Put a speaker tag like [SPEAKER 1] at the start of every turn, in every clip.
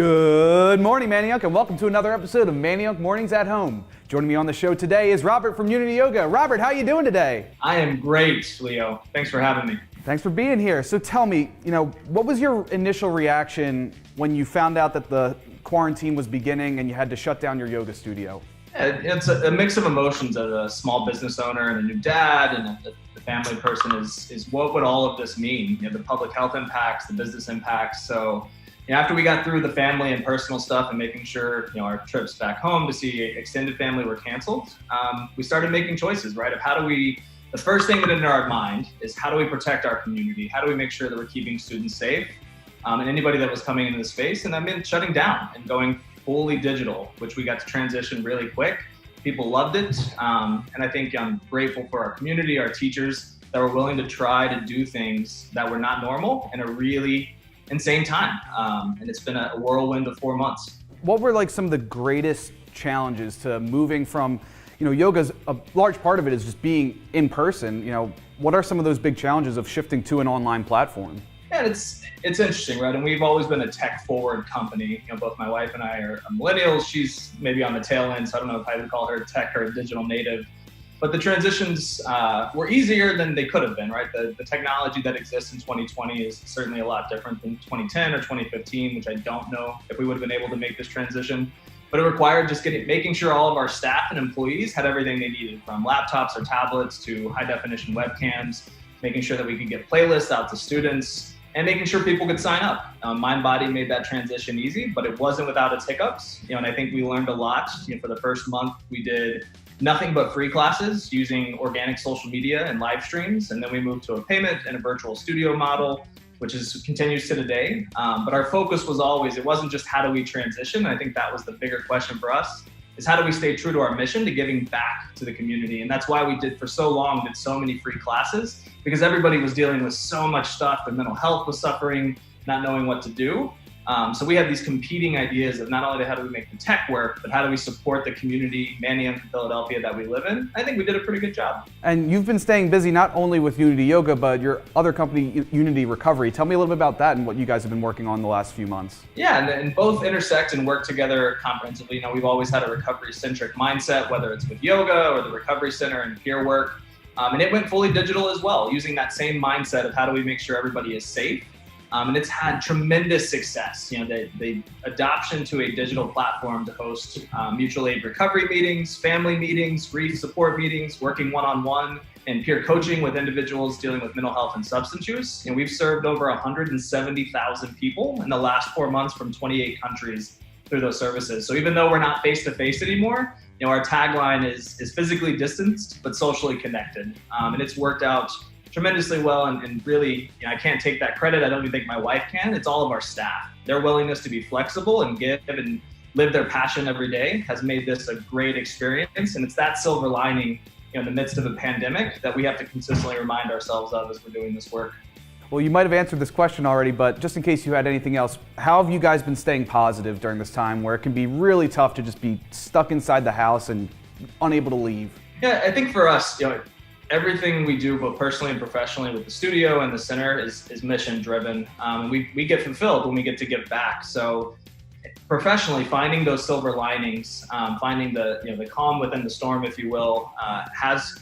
[SPEAKER 1] Good morning, Manayunk, and welcome to another episode of Manayunk Mornings at Home. Joining me on the show today is Robert from Unity Yoga. Robert, how are you doing today?
[SPEAKER 2] I am great, Leo. Thanks for having me.
[SPEAKER 1] Thanks for being here. So tell me, what was your initial reaction when you found out that the quarantine was beginning and you had to shut down your yoga studio?
[SPEAKER 2] Yeah, it's a mix of emotions as a small business owner and a new dad and the family person is what would all of this mean? The public health impacts, the business impacts. So after we got through the family and personal stuff and making sure our trips back home to see extended family were canceled, we started making choices, right? Of the first thing that entered our mind is how do we protect our community? How do we make sure that we're keeping students safe and anybody that was coming into the space? And that meant shutting down and going fully digital, which we got to transition really quick. People loved it. And I think I'm grateful for our community, our teachers that were willing to try to do things that were not normal in a really insane time. And it's been a whirlwind of 4 months.
[SPEAKER 1] What were some of the greatest challenges to moving from, yoga's a large part of it is just being in person. What are some of those big challenges of shifting to an online platform?
[SPEAKER 2] Yeah, it's interesting, right? And we've always been a tech-forward company. Both my wife and I are millennials. She's maybe on the tail end, so I don't know if I would call her tech or a digital native. But the transitions were easier than they could have been, right? The technology that exists in 2020 is certainly a lot different than 2010 or 2015, which I don't know if we would have been able to make this transition. But it required just making sure all of our staff and employees had everything they needed, from laptops or tablets to high-definition webcams, making sure that we could get playlists out to students, and making sure people could sign up. MindBody made that transition easy, but it wasn't without its hiccups. And I think we learned a lot. For the first month, we did nothing but free classes using organic social media and live streams. And then we moved to a payment and a virtual studio model, which continues to today. But our focus was always, it wasn't just how do we transition. I think that was the bigger question for us, is how do we stay true to our mission to giving back to the community? And that's why we did so many free classes, because everybody was dealing with so much stuff. Their mental health was suffering, not knowing what to do. So we had these competing ideas of not only how do we make the tech work, but how do we support the community, Manayunk and Philadelphia, that we live in. I think we did a pretty good job.
[SPEAKER 1] And you've been staying busy not only with Unity Yoga, but your other company, Unity Recovery. Tell me a little bit about that and what you guys have been working on the last few months.
[SPEAKER 2] Yeah, and both intersect and work together comprehensively. We've always had a recovery-centric mindset, whether it's with yoga or the Recovery Center and peer work. And it went fully digital as well, using that same mindset of how do we make sure everybody is safe. And it's had tremendous success. The adoption to a digital platform to host mutual aid recovery meetings, family meetings, grief support meetings, working one-on-one, and peer coaching with individuals dealing with mental health and substance use. We've served over 170,000 people in the last 4 months from 28 countries through those services. So even though we're not face-to-face anymore, our tagline is physically distanced but socially connected. And it's worked out tremendously well, and really, I can't take that credit. I don't even think my wife can. It's all of our staff. Their willingness to be flexible and give and live their passion every day has made this a great experience. And it's that silver lining in the midst of a pandemic that we have to consistently remind ourselves of as we're doing this work.
[SPEAKER 1] Well, you might have answered this question already, but just in case you had anything else, how have you guys been staying positive during this time where it can be really tough to just be stuck inside the house and unable to leave?
[SPEAKER 2] Yeah, I think for us, everything we do, both personally and professionally with the studio and the center, is mission driven. We get fulfilled when we get to give back. So professionally, finding those silver linings, finding the calm within the storm, if you will,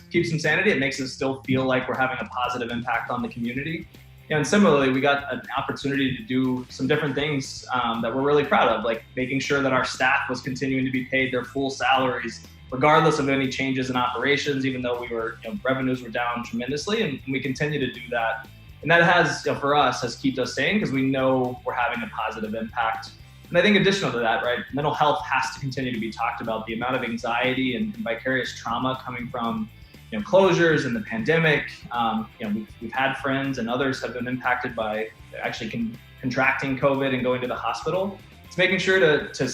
[SPEAKER 2] keeps some sanity. It makes us still feel like we're having a positive impact on the community. And similarly, we got an opportunity to do some different things that we're really proud of, like making sure that our staff was continuing to be paid their full salaries, regardless of any changes in operations, even though revenues were down tremendously, and we continue to do that. And that has, for us, has kept us sane because we know we're having a positive impact. And I think additional to that, right, mental health has to continue to be talked about. The amount of anxiety and vicarious trauma coming from closures and the pandemic. We've had friends and others have been impacted by actually contracting COVID and going to the hospital. It's making sure to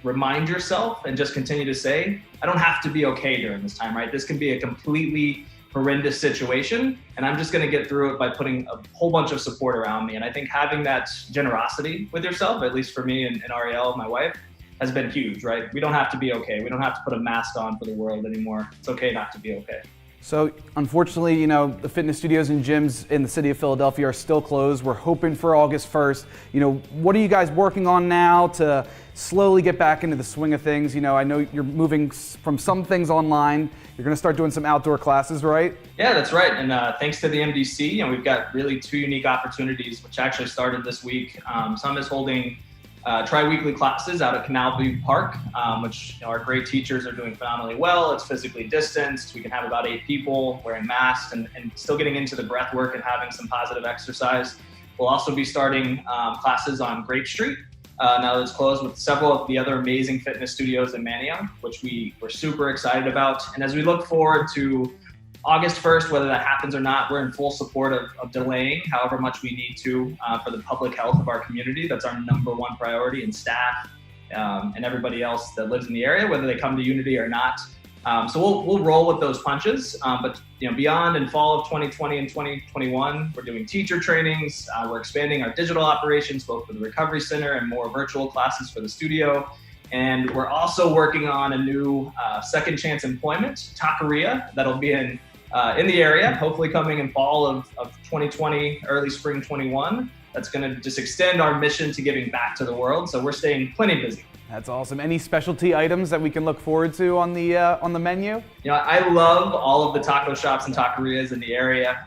[SPEAKER 2] remind yourself and just continue to say, I don't have to be okay during this time, right? This can be a completely horrendous situation, and I'm just going to get through it by putting a whole bunch of support around me. And I think having that generosity with yourself, at least for me and Ariel, my wife, has been huge, right? We don't have to be okay. We don't have to put a mask on for the world anymore. It's okay not to be okay.
[SPEAKER 1] So unfortunately, you know, the fitness studios and gyms in the city of Philadelphia are still closed. We're hoping for August 1st. You know, what are you guys working on now to slowly get back into the swing of things? You know, I know you're moving from some things online. You're going to start doing some outdoor classes, right?
[SPEAKER 2] Yeah, that's right. And thanks to the MDC, you know, we've got really two unique opportunities, which actually started this week. Some is holding tri-weekly classes out at Canal View Park, which, you know, our great teachers are doing phenomenally well. It's physically distanced. We can have about 8 people wearing masks and still getting into the breath work and having some positive exercise. We'll also be starting classes on Grape Street now that it's closed, with several of the other amazing fitness studios in Manayunk, which we're super excited about. And as we look forward to August 1st, whether that happens or not, we're in full support of delaying however much we need to for the public health of our community. That's our number one priority, and staff and everybody else that lives in the area, whether they come to Unity or not. So we'll roll with those punches. But you know, beyond in fall of 2020 and 2021, we're doing teacher trainings. We're expanding our digital operations, both for the Recovery Center and more virtual classes for the studio. And we're also working on a new second chance employment taqueria that'll be in the area, hopefully coming in fall of 2020, early spring 21. That's going to just extend our mission to giving back to the world. So we're staying plenty busy.
[SPEAKER 1] That's awesome. Any specialty items that we can look forward to on the menu?
[SPEAKER 2] You know, I love all of the taco shops and taquerias in the area.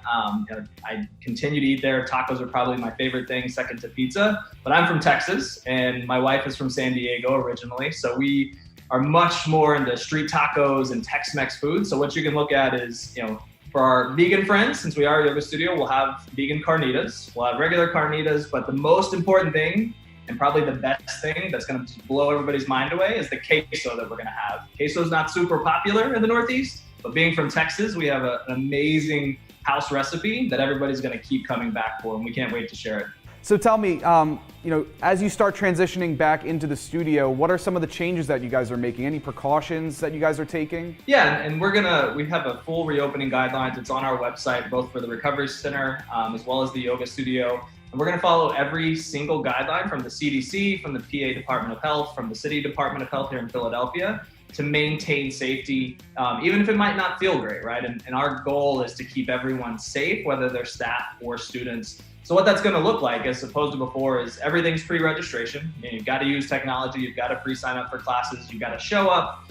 [SPEAKER 2] You know, I continue to eat there. Tacos are probably my favorite thing, second to pizza. But I'm from Texas, and my wife is from San Diego originally. So we are much more into street tacos and Tex-Mex food. So what you can look at is, you know, for our vegan friends, since we are a yoga studio, we'll have vegan carnitas. We'll have regular carnitas, but the most important thing, and probably the best thing that's going to blow everybody's mind away, is the queso that we're going to have. Queso is not super popular in the Northeast, but being from Texas, we have an amazing house recipe that everybody's going to keep coming back for, and we can't wait to share it.
[SPEAKER 1] So tell me, you know, as you start transitioning back into the studio, what are some of the changes that you guys are making? Any precautions that you guys are taking?
[SPEAKER 2] Yeah, and we have a full reopening guidelines. It's on our website, both for the Recovery Center as well as the yoga studio. And we're going to follow every single guideline from the CDC, from the PA Department of Health, from the City Department of Health here in Philadelphia, to maintain safety, even if it might not feel great, right? And our goal is to keep everyone safe, whether they're staff or students. So what that's going to look like, as opposed to before, is everything's pre-registration. You know, you've got to use technology. You've got to pre-sign up for classes. You've got to show up.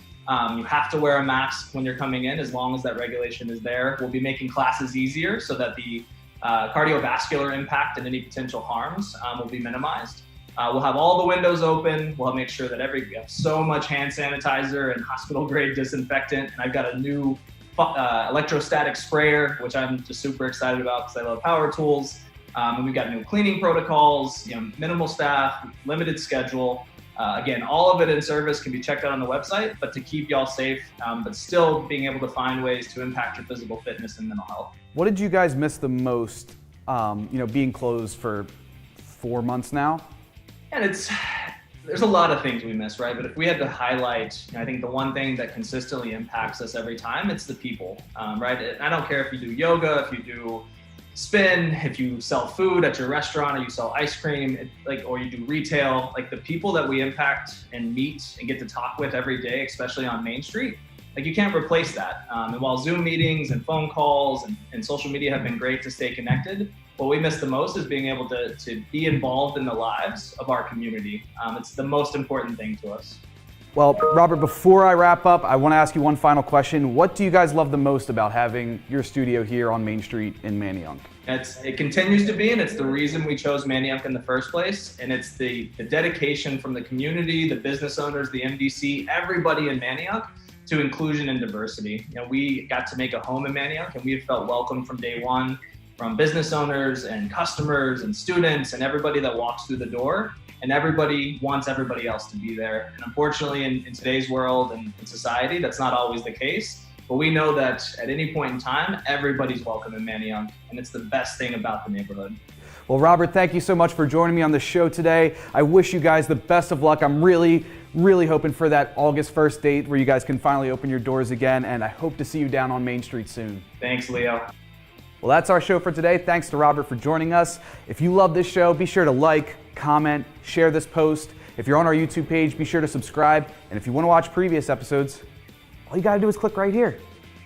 [SPEAKER 2] You have to wear a mask when you're coming in, as long as that regulation is there. We'll be making classes easier so that the cardiovascular impact and any potential harms will be minimized. We'll have all the windows open. We'll make sure that we have so much hand sanitizer and hospital-grade disinfectant. And I've got a new electrostatic sprayer, which I'm just super excited about because I love power tools. And we've got new cleaning protocols, you know, minimal staff, limited schedule. Again, all of it in service can be checked out on the website, but to keep y'all safe, but still being able to find ways to impact your physical fitness and mental health.
[SPEAKER 1] What did you guys miss the most, you know, being closed for 4 months now?
[SPEAKER 2] And there's a lot of things we miss, right? But if we had to highlight, you know, I think the one thing that consistently impacts us every time, it's the people, right? I don't care if you do yoga, if you do spin, if you sell food at your restaurant, or you sell ice cream, or you do retail, like the people that we impact and meet and get to talk with every day, especially on Main Street, like you can't replace that. And while Zoom meetings and phone calls and social media have been great to stay connected, what we miss the most is being able to be involved in the lives of our community. It's the most important thing to us.
[SPEAKER 1] Well, Robert, before I wrap up, I want to ask you one final question. What do you guys love the most about having your studio here on Main Street in Manayunk?
[SPEAKER 2] It continues to be, and it's the reason we chose Manayunk in the first place. And it's the dedication from the community, the business owners, the MDC, everybody in Manayunk, to inclusion and diversity. You know, we got to make a home in Manayunk, and we have felt welcome from day one, from business owners and customers and students and everybody that walks through the door. And everybody wants everybody else to be there. And unfortunately, in today's world and in society, that's not always the case. But we know that at any point in time, everybody's welcome in Manayunk, and it's the best thing about the neighborhood.
[SPEAKER 1] Well, Robert, thank you so much for joining me on the show today. I wish you guys the best of luck. I'm really hoping for that August 1st date where you guys can finally open your doors again, and I hope to see you down on Main Street soon.
[SPEAKER 2] Thanks, Leo.
[SPEAKER 1] Well, that's our show for today. Thanks to Robert for joining us. If you love this show, be sure to like, comment, share this post. If you're on our YouTube page, be sure to subscribe. And if you want to watch previous episodes, all you got to do is click right here.